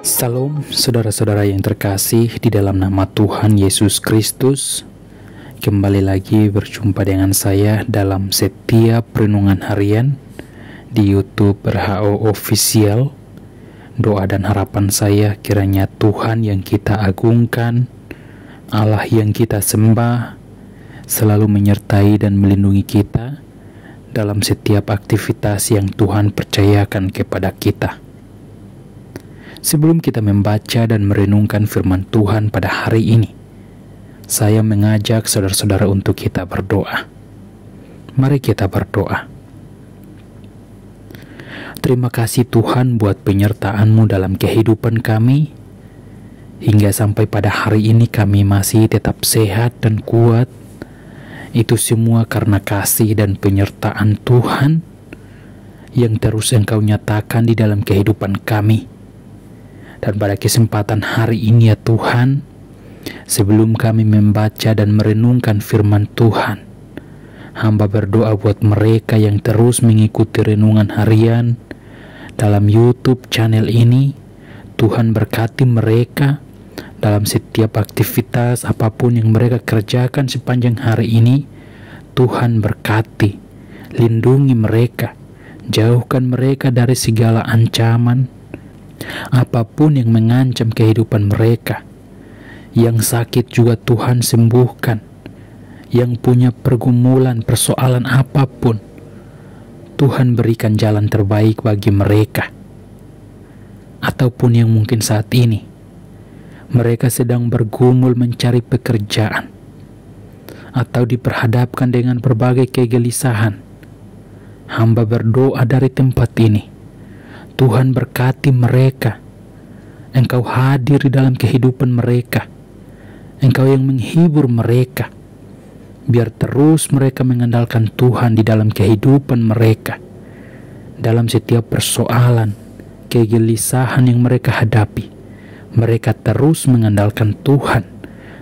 Salam saudara-saudara yang terkasih di dalam nama Tuhan Yesus Kristus. Kembali lagi berjumpa dengan saya dalam setiap renungan harian di YouTube RHO Official. Doa dan harapan saya kiranya Tuhan yang kita agungkan, Allah yang kita sembah, selalu menyertai dan melindungi kita dalam setiap aktivitas yang Tuhan percayakan kepada kita. Sebelum kita membaca dan merenungkan firman Tuhan pada hari ini, saya mengajak saudara-saudara untuk kita berdoa. Mari kita berdoa. Terima kasih Tuhan buat penyertaan-Mu dalam kehidupan kami. Hingga sampai pada hari ini kami masih tetap sehat dan kuat. Itu semua karena kasih dan penyertaan Tuhan yang terus Engkau nyatakan di dalam kehidupan kami. Dan pada kesempatan hari ini ya Tuhan, sebelum kami membaca dan merenungkan firman Tuhan, hamba berdoa buat mereka yang terus mengikuti renungan harian dalam YouTube channel ini. Tuhan berkati mereka dalam setiap aktivitas apapun yang mereka kerjakan sepanjang hari ini. Tuhan berkati, lindungi mereka, jauhkan mereka dari segala ancaman, apapun yang mengancam kehidupan mereka. Yang sakit juga Tuhan sembuhkan. Yang punya pergumulan, persoalan apapun, Tuhan berikan jalan terbaik bagi mereka. Ataupun yang mungkin saat ini mereka sedang bergumul mencari pekerjaan atau diperhadapkan dengan berbagai kegelisahan, hamba berdoa dari tempat ini, Tuhan berkati mereka. Engkau hadir di dalam kehidupan mereka. Engkau yang menghibur mereka. Biar terus mereka mengandalkan Tuhan di dalam kehidupan mereka. Dalam setiap persoalan, kegelisahan yang mereka hadapi, mereka terus mengandalkan Tuhan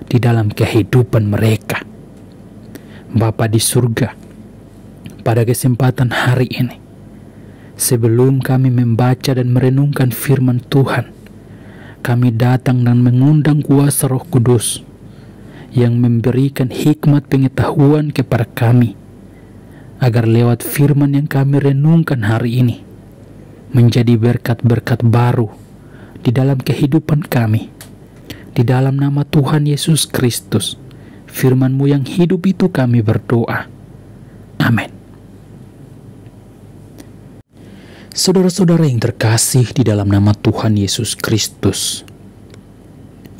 di dalam kehidupan mereka. Bapa di surga, pada kesempatan hari ini, sebelum kami membaca dan merenungkan firman Tuhan, kami datang dan mengundang kuasa Roh Kudus yang memberikan hikmat pengetahuan kepada kami, agar lewat firman yang kami renungkan hari ini, menjadi berkat-berkat baru di dalam kehidupan kami. Di dalam nama Tuhan Yesus Kristus, firman-Mu yang hidup itu kami berdoa. Amin. Saudara-saudara yang terkasih di dalam nama Tuhan Yesus Kristus,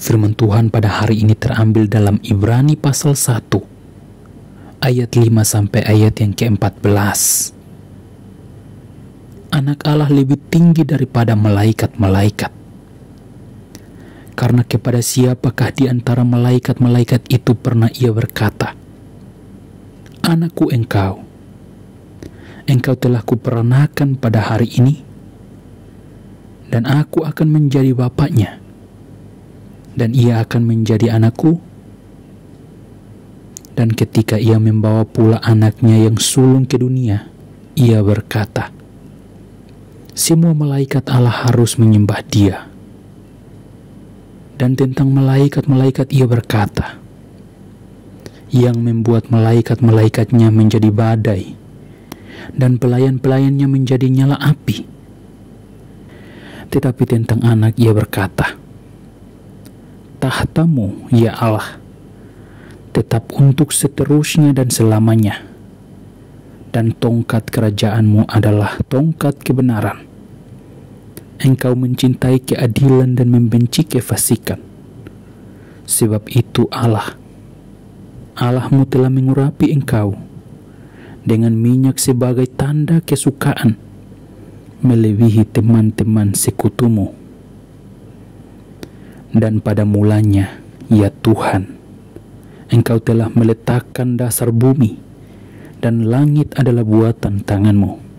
firman Tuhan pada hari ini terambil dalam Ibrani pasal 1 ayat 5 sampai ayat yang ke-14. Anak Allah lebih tinggi daripada malaikat-malaikat. Karena kepada siapakah di antara malaikat-malaikat itu pernah ia berkata, "Anakku Engkau telah kuperanakan pada hari ini, dan aku akan menjadi bapaknya, dan ia akan menjadi anakku." Dan ketika ia membawa pula anaknya yang sulung ke dunia, ia berkata, "Semua malaikat Allah harus menyembah dia." Dan tentang malaikat-malaikat ia berkata, "Yang membuat malaikat-malaikatnya menjadi badai, dan pelayan-pelayannya menjadi nyala api." Tetapi tentang anak ia berkata, "Tahta-Mu, ya Allah, tetap untuk seterusnya dan selamanya, dan tongkat kerajaan-Mu adalah tongkat kebenaran. Engkau mencintai keadilan dan membenci kefasikan. Sebab itu Allah-Mu telah mengurapi Engkau dengan minyak sebagai tanda kesukaan, melebihi teman-teman sekutumu. Dan pada mulanya, ya Tuhan, Engkau telah meletakkan dasar bumi, dan langit adalah buatan tangan-Mu.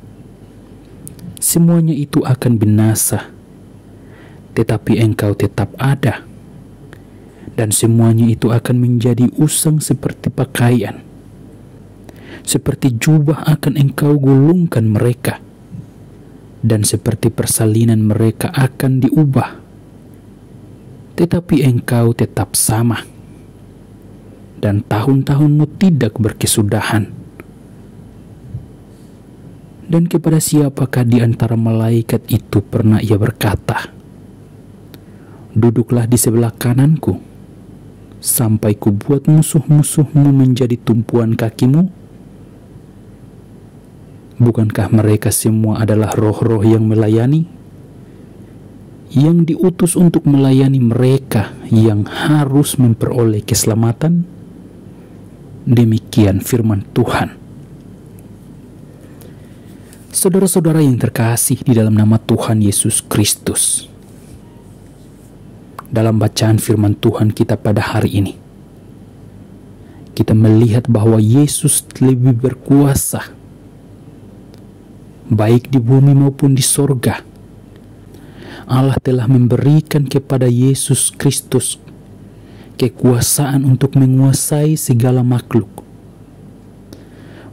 Semuanya itu akan binasa, tetapi Engkau tetap ada, dan semuanya itu akan menjadi usang seperti pakaian. Seperti jubah akan Engkau gulungkan mereka, dan seperti persalinan mereka akan diubah. tetapi engkau tetap sama, dan tahun-tahunmu tidak berkesudahan. Dan kepada siapakah di antara malaikat itu pernah ia berkata, duduklah di sebelah kananku, sampai kubuat musuh-musuhmu menjadi tumpuan kakimu? Bukankah mereka semua adalah roh-roh yang melayani, yang diutus untuk melayani mereka yang harus memperoleh keselamatan? Demikian firman Tuhan. Saudara-saudara yang terkasih di dalam nama Tuhan Yesus Kristus, dalam bacaan firman Tuhan kita pada hari ini, kita melihat bahwa Yesus lebih berkuasa, baik di bumi maupun di sorga. Allah telah memberikan kepada Yesus Kristus kekuasaan untuk menguasai segala makhluk,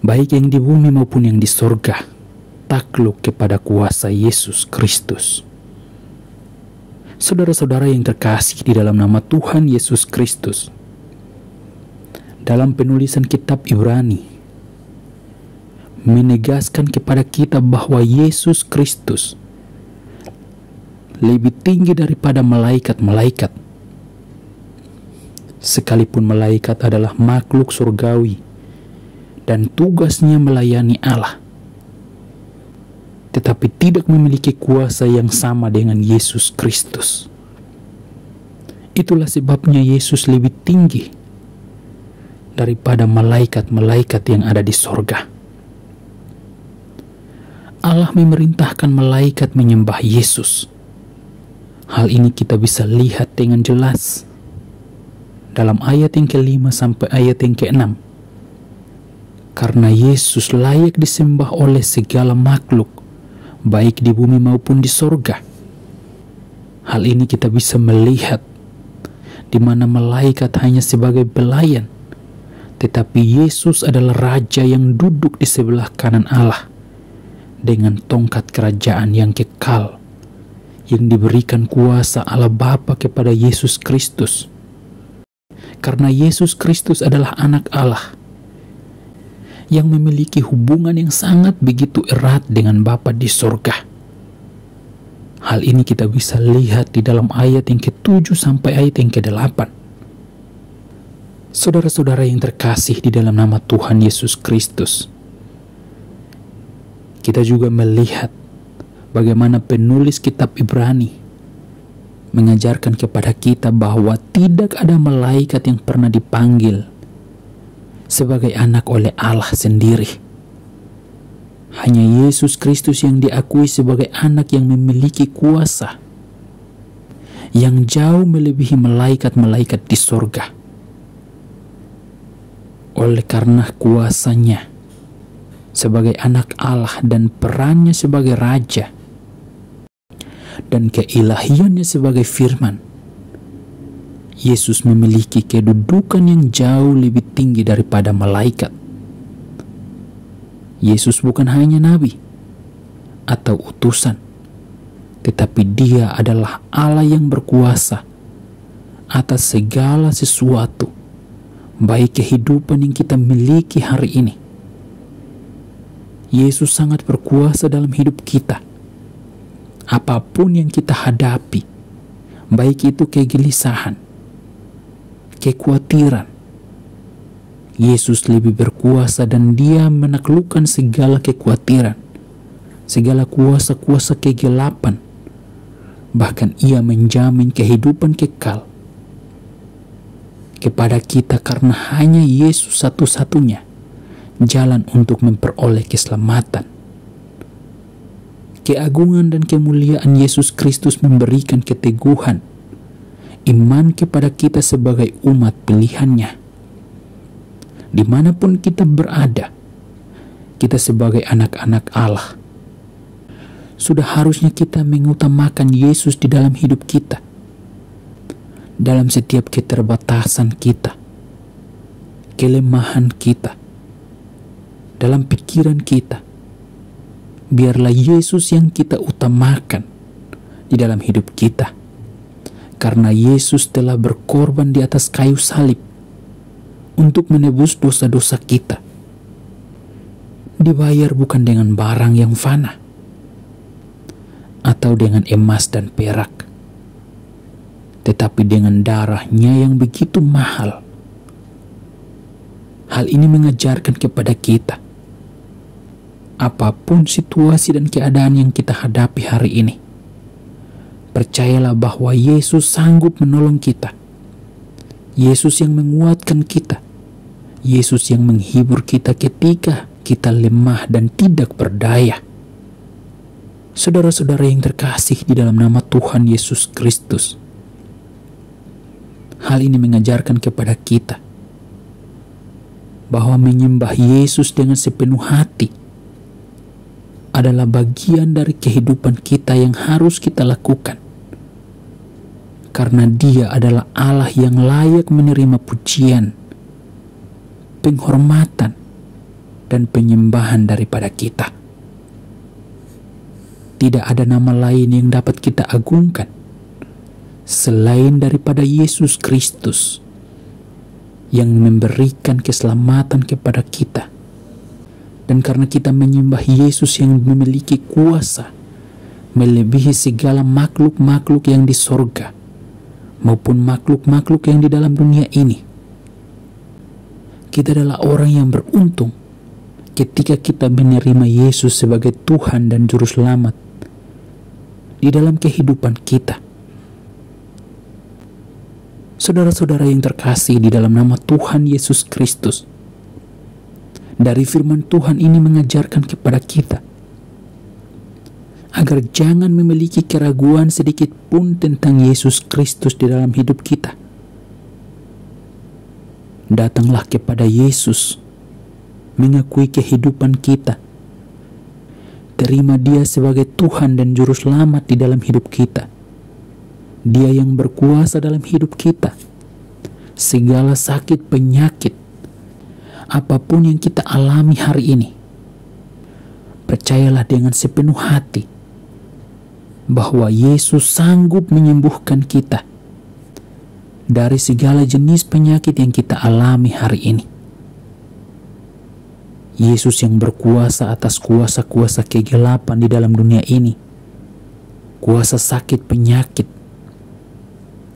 baik yang di bumi maupun yang di sorga, takluk kepada kuasa Yesus Kristus. Saudara-saudara yang terkasih di dalam nama Tuhan Yesus Kristus, dalam penulisan kitab Ibrani menegaskan kepada kita bahwa Yesus Kristus lebih tinggi daripada malaikat-malaikat. Sekalipun malaikat adalah makhluk surgawi dan tugasnya melayani Allah, tetapi tidak memiliki kuasa yang sama dengan Yesus Kristus. Itulah sebabnya Yesus lebih tinggi daripada malaikat-malaikat yang ada di sorga. Allah memerintahkan malaikat menyembah Yesus. Hal ini kita bisa lihat dengan jelas dalam ayat yang ke-5 sampai ayat yang ke-6. Karena Yesus layak disembah oleh segala makhluk, baik di bumi maupun di sorga. Hal ini kita bisa melihat di mana malaikat hanya sebagai pelayan, tetapi Yesus adalah Raja yang duduk di sebelah kanan Allah dengan tongkat kerajaan yang kekal, yang diberikan kuasa Allah Bapa kepada Yesus Kristus. Karena Yesus Kristus adalah anak Allah yang memiliki hubungan yang sangat begitu erat dengan Bapa di sorga. Hal ini kita bisa lihat di dalam ayat yang ke-7 sampai ayat yang ke-8. Saudara-saudara yang terkasih di dalam nama Tuhan Yesus Kristus, kita juga melihat bagaimana penulis kitab Ibrani mengajarkan kepada kita bahwa tidak ada malaikat yang pernah dipanggil sebagai anak oleh Allah sendiri. Hanya Yesus Kristus yang diakui sebagai anak yang memiliki kuasa yang jauh melebihi malaikat-malaikat di sorga. Oleh karena kuasanya sebagai anak Allah dan perannya sebagai Raja dan keilahiannya sebagai firman, Yesus memiliki kedudukan yang jauh lebih tinggi daripada malaikat. Yesus bukan hanya nabi atau utusan, tetapi Dia adalah Allah yang berkuasa atas segala sesuatu, baik kehidupan yang kita miliki hari ini. Yesus sangat berkuasa dalam hidup kita. Apapun yang kita hadapi, baik itu kegelisahan, kekhawatiran, Yesus lebih berkuasa dan Dia menaklukkan segala kekhawatiran, segala kuasa-kuasa kegelapan. Bahkan Ia menjamin kehidupan kekal kepada kita karena hanya Yesus satu-satunya jalan untuk memperoleh keselamatan. Keagungan dan kemuliaan Yesus Kristus memberikan keteguhan iman kepada kita sebagai umat pilihannya. Dimanapun kita berada, kita sebagai anak-anak Allah, sudah harusnya kita mengutamakan Yesus di dalam hidup kita. Dalam setiap keterbatasan kita, kelemahan kita, dalam pikiran kita, biarlah Yesus yang kita utamakan di dalam hidup kita. Karena Yesus telah berkorban di atas kayu salib untuk menebus dosa-dosa kita. Dibayar bukan dengan barang yang fana atau dengan emas dan perak, tetapi dengan darahnya yang begitu mahal. Hal ini mengajarkan kepada kita, apapun situasi dan keadaan yang kita hadapi hari ini, percayalah bahwa Yesus sanggup menolong kita. Yesus yang menguatkan kita. Yesus yang menghibur kita ketika kita lemah dan tidak berdaya. Saudara-saudara yang terkasih di dalam nama Tuhan Yesus Kristus, hal ini mengajarkan kepada kita bahwa menyembah Yesus dengan sepenuh hati adalah bagian dari kehidupan kita yang harus kita lakukan. Karena Dia adalah Allah yang layak menerima pujian, penghormatan, dan penyembahan daripada kita. Tidak ada nama lain yang dapat kita agungkan selain daripada Yesus Kristus yang memberikan keselamatan kepada kita. Dan karena kita menyembah Yesus yang memiliki kuasa melebihi segala makhluk-makhluk yang di sorga maupun makhluk-makhluk yang di dalam dunia ini, kita adalah orang yang beruntung ketika kita menerima Yesus sebagai Tuhan dan Juru Selamat di dalam kehidupan kita. Saudara-saudara yang terkasih di dalam nama Tuhan Yesus Kristus, dari firman Tuhan ini mengajarkan kepada kita agar jangan memiliki keraguan sedikit pun tentang Yesus Kristus di dalam hidup kita. Datanglah kepada Yesus, mengakui kehidupan kita, terima Dia sebagai Tuhan dan Juru Selamat di dalam hidup kita. Dia yang berkuasa dalam hidup kita. Segala sakit penyakit, apapun yang kita alami hari ini, percayalah dengan sepenuh hati bahwa Yesus sanggup menyembuhkan kita dari segala jenis penyakit yang kita alami hari ini. Yesus yang berkuasa atas kuasa-kuasa kegelapan di dalam dunia ini, kuasa sakit penyakit,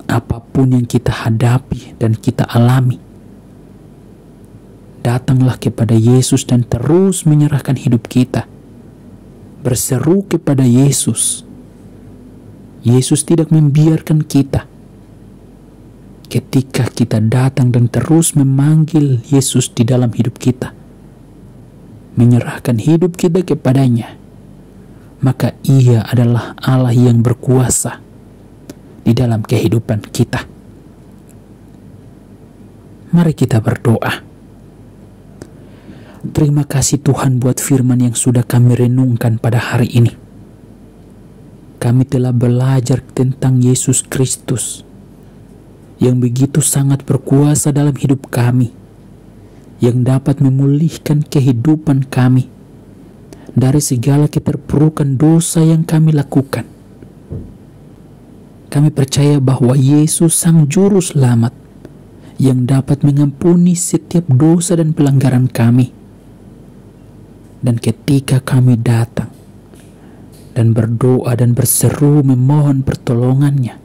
apapun yang kita hadapi dan kita alami, datanglah kepada Yesus dan terus menyerahkan hidup kita. Berseru kepada Yesus. Yesus tidak membiarkan kita. Ketika kita datang dan terus memanggil Yesus di dalam hidup kita, menyerahkan hidup kita kepadanya, maka Ia adalah Allah yang berkuasa di dalam kehidupan kita. Mari kita berdoa. Terima kasih Tuhan buat firman yang sudah kami renungkan pada hari ini. Kami telah belajar tentang Yesus Kristus yang begitu sangat berkuasa dalam hidup kami, yang dapat memulihkan kehidupan kami dari segala keterpurukan dosa yang kami lakukan. Kami percaya bahwa Yesus Sang Juru Selamat yang dapat mengampuni setiap dosa dan pelanggaran kami. Dan ketika kami datang dan berdoa dan berseru memohon pertolongannya,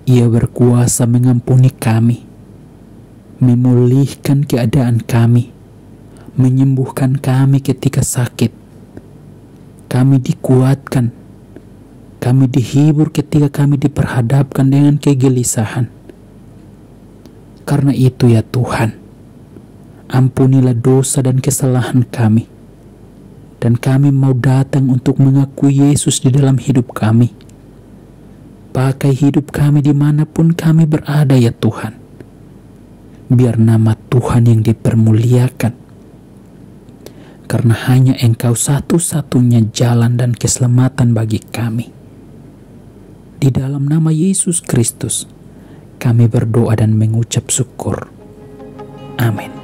Ia berkuasa mengampuni kami, memulihkan keadaan kami, menyembuhkan kami ketika sakit. Kami dikuatkan, kami dihibur ketika kami diperhadapkan dengan kegelisahan. Karena itu ya Tuhan, ampunilah dosa dan kesalahan kami, dan kami mau datang untuk mengakui Yesus di dalam hidup kami. Pakai hidup kami dimanapun kami berada ya Tuhan. Biar nama Tuhan yang dipermuliakan, karena hanya Engkau satu-satunya jalan dan keselamatan bagi kami. Di dalam nama Yesus Kristus, kami berdoa dan mengucap syukur. Amin.